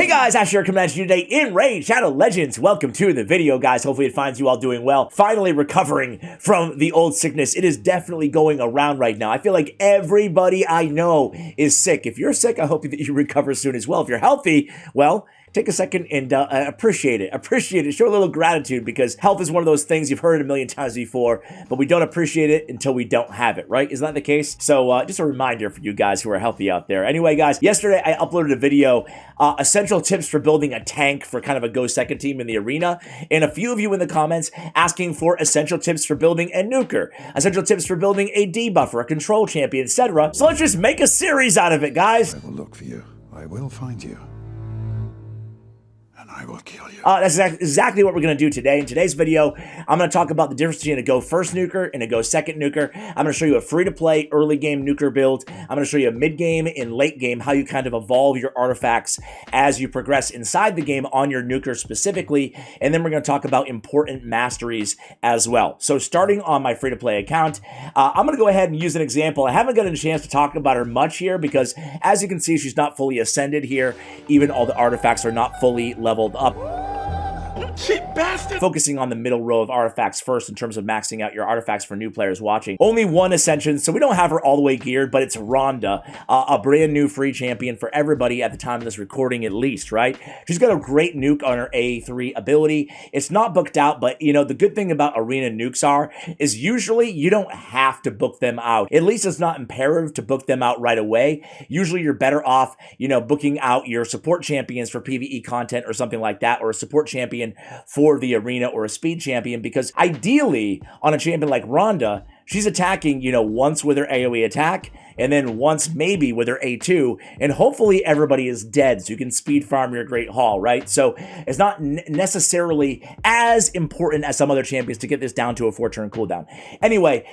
Guys, Asher coming at you today in Raid Shadow Legends. Welcome to the video, guys. Hopefully it finds you all doing well. Finally recovering from the old sickness. It is definitely going around right now. I feel like everybody I know is sick. If you're sick, I hope that you recover soon as well. If you're healthy, well, take a second and appreciate it. Appreciate it. Show a little gratitude, because health is one of those things you've heard it a million times before, but we don't appreciate it until we don't have it, right? Isn't that the case? So just a reminder for you guys who are healthy out there. Anyway, guys, yesterday I uploaded a video, essential tips for building a tank for kind of a go second team in the arena, and a few of you in the comments asking for essential tips for building a nuker, essential tips for building a debuffer, a control champion, etc. So let's just make a series out of it, guys. I will look for you. I will find you. I will kill you. That's exactly what we're going to do today. In today's video, I'm going to talk about the difference between a go first nuker and a go second nuker. I'm going to show you a free-to-play early game nuker build. I'm going to show you a mid-game and late game, how you kind of evolve your artifacts as you progress inside the game on your nuker specifically. And then we're going to talk about important masteries as well. So starting on my free-to-play account, I'm going to go ahead and use an example. I haven't gotten a chance to talk about her much here because, as you can see, she's not fully ascended here. Even all the artifacts are not fully leveled up. Cheap bastard! Focusing on the middle row of artifacts first in terms of maxing out your artifacts for new players watching. Only one ascension, so we don't have her all the way geared, but it's Rhonda, a brand new free champion for everybody at the time of this recording at least, right? She's got a great nuke on her A3 ability. It's not booked out, but you know, the good thing about arena nukes is usually you don't have to book them out. At least it's not imperative to book them out right away. Usually you're better off, you know, booking out your support champions for PvE content or something like that, or a support champion for the arena, or a speed champion, because ideally on a champion like Rhonda, she's attacking, you know, once with her AoE attack, and then once maybe with her A2, and hopefully everybody is dead so you can speed farm your Great Hall, right? So it's not necessarily as important as some other champions to get this down to a 4-turn cooldown. Anyway,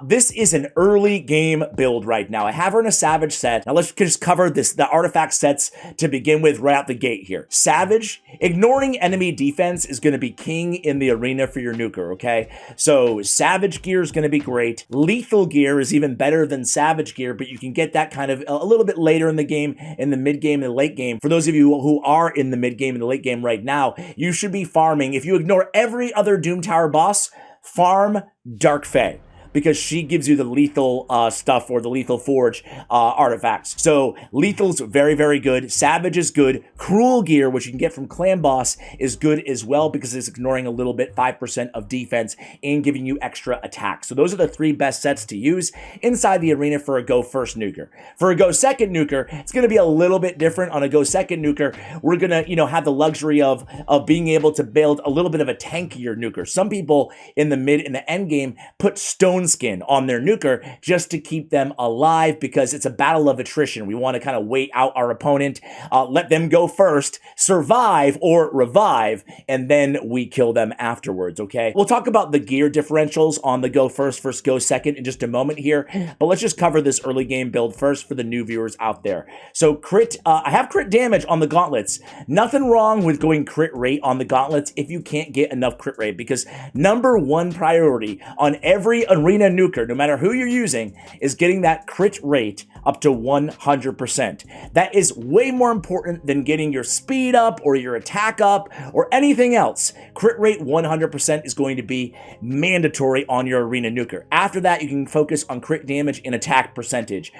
this is an early game build right now. I have her in a Savage set. Now let's just cover the artifact sets to begin with right out the gate here. Savage, ignoring enemy defense is going to be king in the arena for your nuker, okay? So Savage gear is going to be great. Lethal gear is even better than Savage gear, but you can get that kind of a little bit later in the game, in the mid game and the late game. For those of you who are in the mid game and the late game right now, you should be farming. If you ignore every other Doom Tower boss, farm Dark Fae, because she gives you the lethal stuff, or the lethal forge artifacts. So lethal's very, very good. Savage is good. Cruel gear, which you can get from Clan Boss, is good as well, because it's ignoring a little bit, 5% of defense, and giving you extra attack. So those are the 3 best sets to use inside the arena for a go first nuker. For a go second nuker, it's going to be a little bit different. On a go second nuker, we're going to, you know, have the luxury of being able to build a little bit of a tankier nuker. Some people in the mid and the end game put stone skin on their nuker just to keep them alive, because it's a battle of attrition. We want to kind of wait out our opponent, let them go first, survive or revive, and then we kill them afterwards, okay? We'll talk about the gear differentials on the go first versus go second in just a moment here, but let's just cover this early game build first for the new viewers out there. So crit, I have crit damage on the gauntlets. Nothing wrong with going crit rate on the gauntlets if you can't get enough crit rate, because #1 priority on every arena nuker, no matter who you're using, is getting that crit rate up to 100%. That is way more important than getting your speed up or your attack up or anything else. Crit rate 100% is going to be mandatory on your arena nuker. After that, you can focus on crit damage and attack percentage.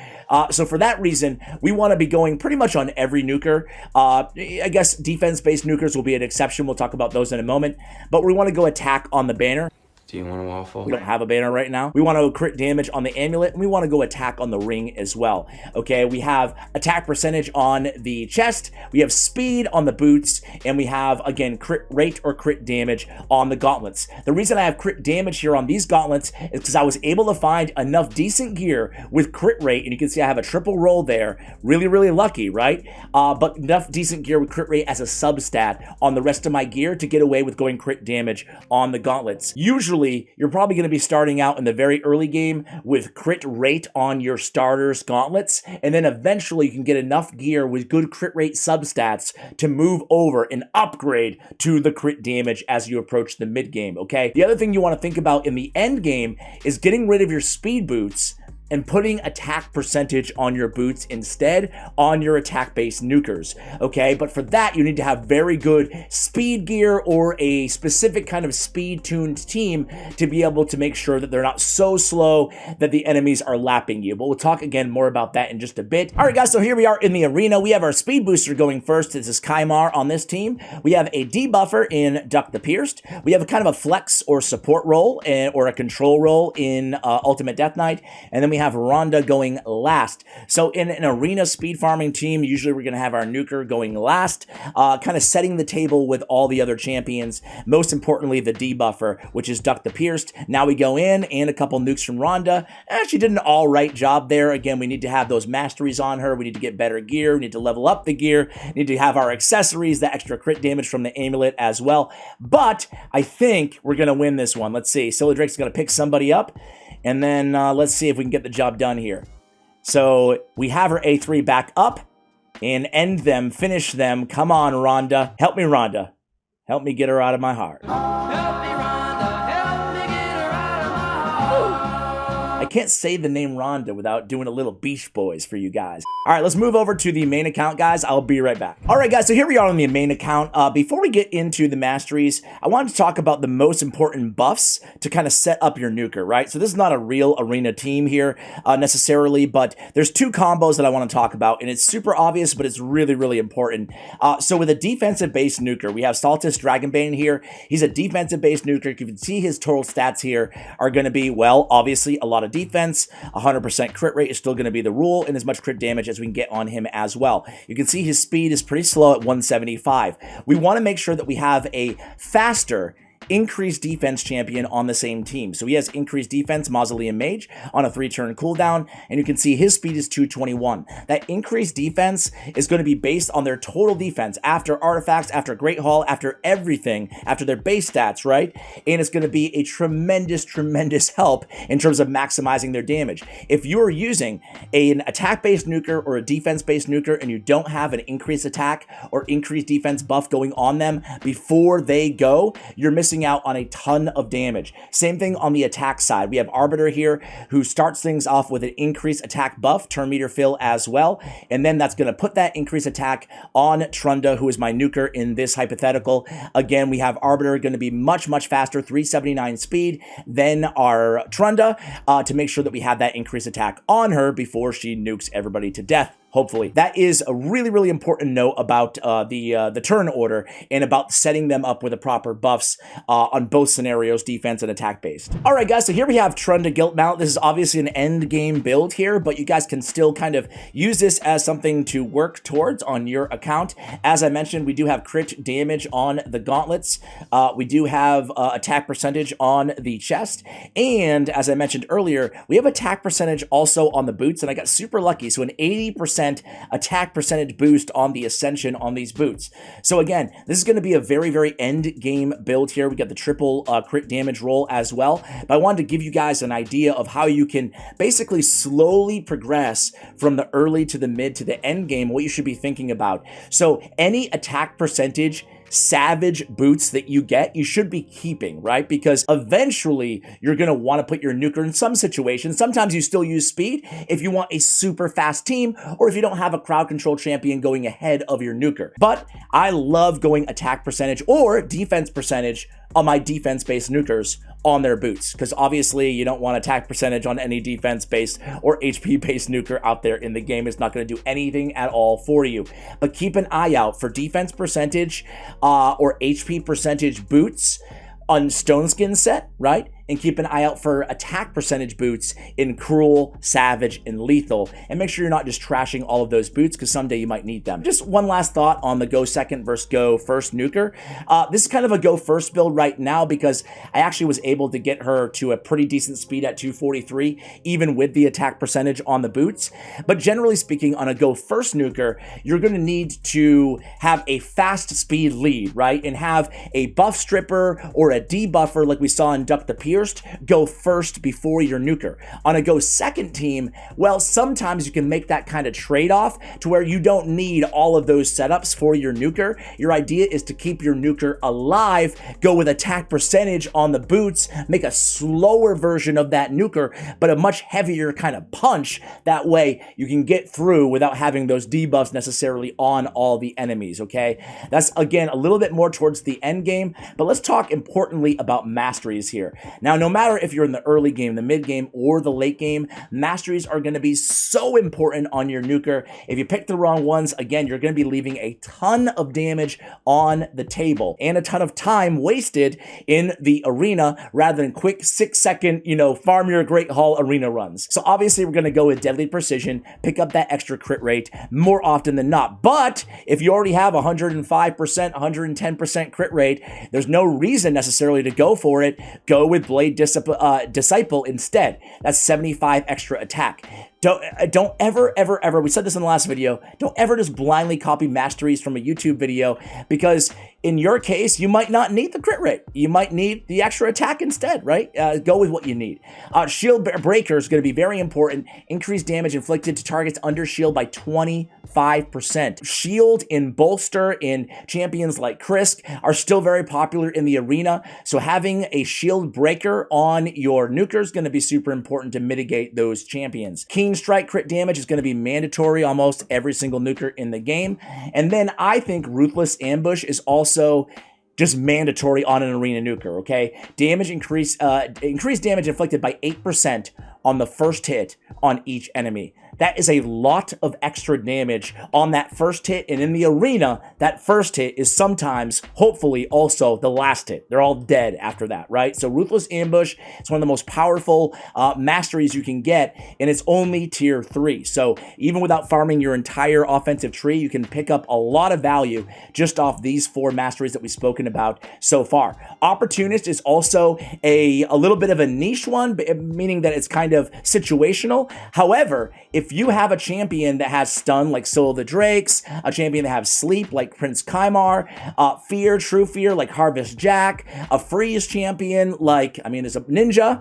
So for that reason, we want to be going pretty much on every nuker. I guess defense-based nukers will be an exception. We'll talk about those in a moment. But we want to go attack on the banner. Do you want a waffle? We don't have a banner right now. We want to crit damage on the amulet, and we want to go attack on the ring as well. Okay, we have attack percentage on the chest, we have speed on the boots, and we have, again, crit rate or crit damage on the gauntlets. The reason I have crit damage here on these gauntlets is because I was able to find enough decent gear with crit rate, and you can see I have a triple roll there. Really, really lucky, right? But enough decent gear with crit rate as a substat on the rest of my gear to get away with going crit damage on the gauntlets. Usually, you're probably going to be starting out in the very early game with crit rate on your starters gauntlets, and then eventually you can get enough gear with good crit rate substats to move over and upgrade to the crit damage as you approach the mid game, okay? The other thing you want to think about in the end game is getting rid of your speed boots and putting attack percentage on your boots instead on your attack-based nukers, okay? But for that, you need to have very good speed gear or a specific kind of speed-tuned team to be able to make sure that they're not so slow that the enemies are lapping you. But we'll talk again more about that in just a bit. All right, guys, so here we are in the arena. We have our speed booster going first. This is Kaimar on this team. We have a debuffer in Duck the Pierced. We have a kind of a flex or support role or a control role in Ultimate Death Knight. And then we have Rhonda going last. So in an arena speed farming team, usually we're going to have our nuker going last, kind of setting the table with all the other champions. Most importantly, the debuffer, which is Duck the Pierced. Now we go in and a couple nukes from Rhonda. She did an all right job there. Again, we need to have those masteries on her. We need to get better gear. We need to level up the gear. We need to have our accessories, the extra crit damage from the amulet as well. But I think we're going to win this one. Let's see. Scylla Drake's going to pick somebody up. And then let's see if we can get the job done here. So we have her A3 back up and end them, finish them. Come on, Rhonda. Help me, Rhonda. Help me get her out of my heart. I can't say the name Rhonda without doing a little Beach Boys for you guys. All right, let's move over to the main account, guys. I'll be right back. All right, guys, so here we are on the main account. Before we get into the masteries, I wanted to talk about the most important buffs to kind of set up your nuker, right? So this is not a real arena team here necessarily, but there's two combos that I want to talk about, and it's super obvious, but it's really, really important. So with a defensive-based nuker, we have Saltus Dragonbane here. He's a defensive-based nuker. You can see his total stats here are going to be, well, obviously a lot of defense. 100% crit rate is still going to be the rule, and as much crit damage as we can get on him as well. You can see his speed is pretty slow at 175. We want to make sure that we have a faster increased defense champion on the same team. So he has increased defense, Mausoleum Mage, on a 3-turn cooldown, and you can see his speed is 221. That increased defense is going to be based on their total defense after artifacts, after Great Hall, after everything, after their base stats, right? And it's going to be a tremendous, tremendous help in terms of maximizing their damage. If you're using an attack-based nuker or a defense-based nuker and you don't have an increased attack or increased defense buff going on them before they go, you're missing out on a ton of damage. Same thing on the attack side. We have Arbiter here who starts things off with an increased attack buff, turn meter fill as well, and then that's going to put that increased attack on Trunda, who is my nuker in this hypothetical. Again, we have Arbiter going to be much, much faster, 379 speed than our Trunda, to make sure that we have that increased attack on her before she nukes everybody to death. Hopefully. That is a really, really important note about the turn order and about setting them up with the proper buffs on both scenarios, defense and attack based. All right, guys, so here we have Trunda Guilt Mount. This is obviously an end game build here, but you guys can still kind of use this as something to work towards on your account. As I mentioned, we do have crit damage on the gauntlets. We do have attack percentage on the chest. And as I mentioned earlier, we have attack percentage also on the boots, and I got super lucky. So an 80% attack percentage boost on the Ascension on these boots. So again, this is going to be a very, very end game build here. We got the triple crit damage roll as well. But I wanted to give you guys an idea of how you can basically slowly progress from the early to the mid to the end game, what you should be thinking about. So any attack percentage savage boots that you get, you should be keeping, right? Because eventually you're going to want to put your nuker in some situations. Sometimes you still use speed if you want a super fast team or if you don't have a crowd control champion going ahead of your nuker. But I love going attack percentage or defense percentage on my defense-based nukers on their boots, because obviously you don't want attack percentage on any defense-based or HP-based nuker out there in the game. It's not going to do anything at all for you. But keep an eye out for defense percentage or HP percentage boots on Stone Skin set, right? And keep an eye out for attack percentage boots in Cruel, Savage, and Lethal. And make sure you're not just trashing all of those boots, because someday you might need them. Just one last thought on the go second versus go first nuker. This is kind of a go first build right now because I actually was able to get her to a pretty decent speed at 243, even with the attack percentage on the boots. But generally speaking, on a go first nuker, you're going to need to have a fast speed lead, right? And have a buff stripper or a debuffer like we saw in Duck the Pierced Pierced go first before your Nuker. On a go second team, well, sometimes you can make that kind of trade-off to where you don't need all of those setups for your Nuker. Your idea is to keep your Nuker alive, go with attack percentage on the boots, make a slower version of that Nuker, but a much heavier kind of punch. That way you can get through without having those debuffs necessarily on all the enemies, okay? That's, again, a little bit more towards the end game, but let's talk importantly about masteries here. Now, no matter if you're in the early game, the mid game, or the late game, masteries are going to be so important on your Nuker. If you pick the wrong ones, again, you're going to be leaving a ton of damage on the table and a ton of time wasted in the arena rather than quick 6-second, farm your Great Hall arena runs. So obviously we're going to go with deadly precision, pick up that extra crit rate more often than not. But if you already have 105%, 110% crit rate, there's no reason necessarily to go for it. Go with Blade Disciple instead. That's 75 extra attack. Don't ever, we said this in the last video, don't ever just blindly copy masteries from a YouTube video, because in your case, you might not need the crit rate. You might need the extra attack instead, right? Go with what you need. Shield Breaker is going to be very important. Increase damage inflicted to targets under shield by 25%. Shield in Bolster in champions like Krisk are still very popular in the arena, so having a Shield Breaker on your Nuker is going to be super important to mitigate those champions. Keen Strike crit damage is going to be mandatory almost every single Nuker in the game. And then I think Ruthless Ambush is also just mandatory on an arena Nuker, okay? Increased damage inflicted by 8% on the first hit on each enemy. That is a lot of extra damage on that first hit, and in the arena, that first hit is sometimes, hopefully, also the last hit. They're all dead after that, right? So Ruthless Ambush is one of the most powerful masteries you can get, and it's only tier 3. So even without farming your entire offensive tree, you can pick up a lot of value just off these 4 masteries that we've spoken about so far. Opportunist is also a little bit of a niche one, meaning that it's kind of situational. However, if you have a champion that has stun like Soul of the Drakes, a champion that has sleep like Prince Kymar, fear, true fear like Harvest Jack, a freeze champion like, there's a ninja,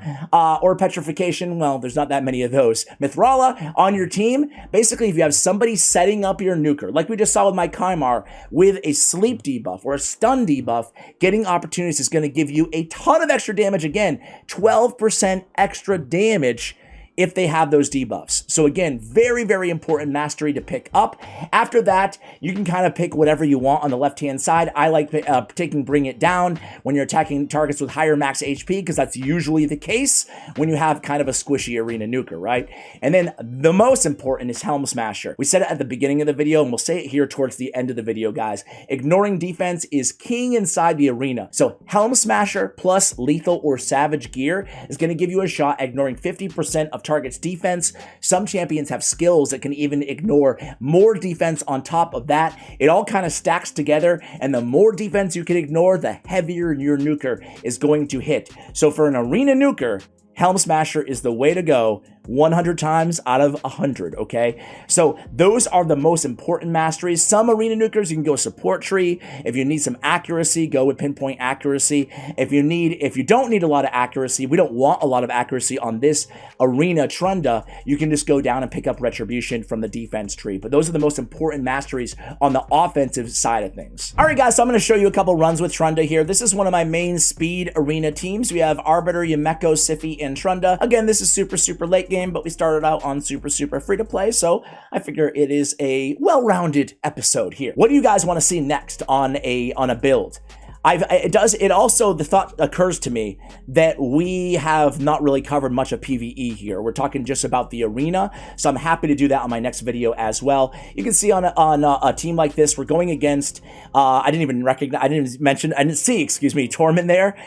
or petrification, well, there's not that many of those, Mithrala on your team, basically if you have somebody setting up your Nuker, like we just saw with my Kymar, with a sleep debuff or a stun debuff, getting opportunities is going to give you a ton of extra damage. Again, 12% extra damage if they have those debuffs. So again, very, very important mastery to pick up. After that, you can kind of pick whatever you want on the left-hand side. I like taking Bring It Down when you're attacking targets with higher max HP, because that's usually the case when you have kind of a squishy arena Nuker, right? And then the most important is Helm Smasher. We said it at the beginning of the video, and we'll say it here towards the end of the video, guys. Ignoring defense is king inside the arena. So Helm Smasher plus lethal or savage gear is going to give you a shot at ignoring 50% of target's defense. Some champions have skills that can even ignore more defense on top of that. It all kind of stacks together, and the more defense you can ignore, the heavier your Nuker is going to hit. So for an arena Nuker, Helm Smasher is the way to go 100 times out of 100, okay? So those are the most important masteries. Some arena Nukers, you can go support tree. If you need some accuracy, go with pinpoint accuracy. If you don't need a lot of accuracy, we don't want a lot of accuracy on this arena Trunda, you can just go down and pick up retribution from the defense tree. But those are the most important masteries on the offensive side of things. All right, guys, so I'm going to show you a couple runs with Trunda here. This is one of my main speed arena teams. We have Arbiter, Yumeko, Siphi, and Trunda. Again, this is super, super late game, but we started out on super free to play, so I figure it is a well-rounded episode here. What do you guys want to see next on a build? The thought occurs to me that we have not really covered much of PvE here. We're talking just about the arena, so I'm happy to do that on my next video as well. You can see on a team like this, we're going against, I didn't see, Torment there.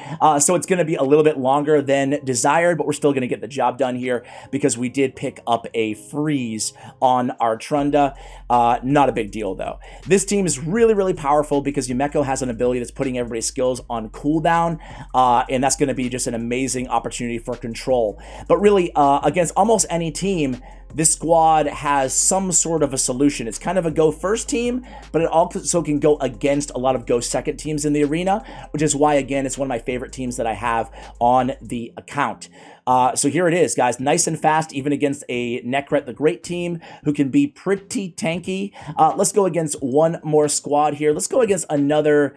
So it's going to be a little bit longer than desired, but we're still going to get the job done here because we did pick up a freeze on our Trunda. Not a big deal though. This team is really, really powerful because Yumeko has an ability that's putting everybody's skills on cooldown, and that's going to be just an amazing opportunity for control. But really, against almost any team, this squad has some sort of a solution. It's kind of a go first team, but it also can go against a lot of go second teams in the arena, which is why, again, it's one of my favorite teams that I have on the account. So here it is, guys. Nice and fast, even against a Nekret the Great team who can be pretty tanky. Let's go against one more squad here. Let's go against another...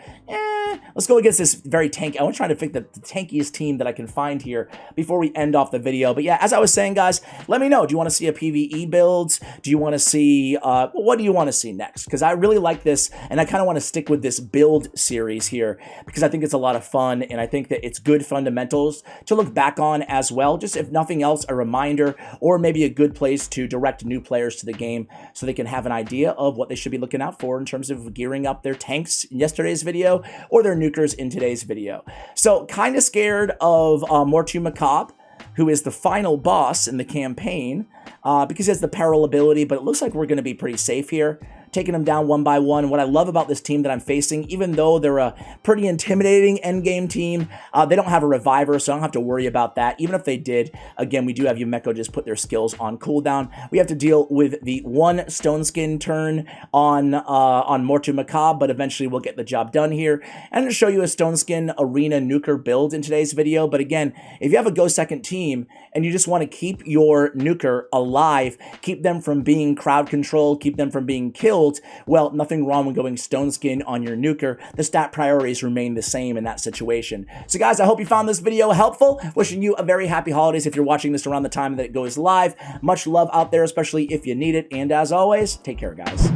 let's go against this very tanky... I want to try to pick the tankiest team that I can find here before we end off the video. But yeah, as I was saying, guys, let me know. Do you want to see a PvE build? Do you want to see... what do you want to see next? Because I really like this, and I kind of want to stick with this build series here because I think it's a lot of fun, and I think that it's good fundamentals to look back on as well. Just if nothing else, a reminder or maybe a good place to direct new players to the game so they can have an idea of what they should be looking out for in terms of gearing up their tanks in yesterday's video or their nukers in today's video. So kind of scared of Mortu Macabre, who is the final boss in the campaign because he has the peril ability, but it looks like we're going to be pretty safe here, taking them down one by one. What I love about this team that I'm facing, even though they're a pretty intimidating endgame team, they don't have a reviver, so I don't have to worry about that. Even if they did, again, we do have Yumeko just put their skills on cooldown. We have to deal with the one stone skin turn on Mortu Macabre, but eventually we'll get the job done here. And I'm going to show you a stone skin arena nuker build in today's video. But again, if you have a go second team and you just want to keep your nuker alive, keep them from being crowd controlled, keep them from being killed, well, nothing wrong with going stone skin on your nuker. The stat priorities remain the same in that situation. So guys, I hope you found this video helpful. Wishing you a very happy holidays if you're watching this around the time that it goes live. Much love out there, especially if you need it. And as always, take care, guys.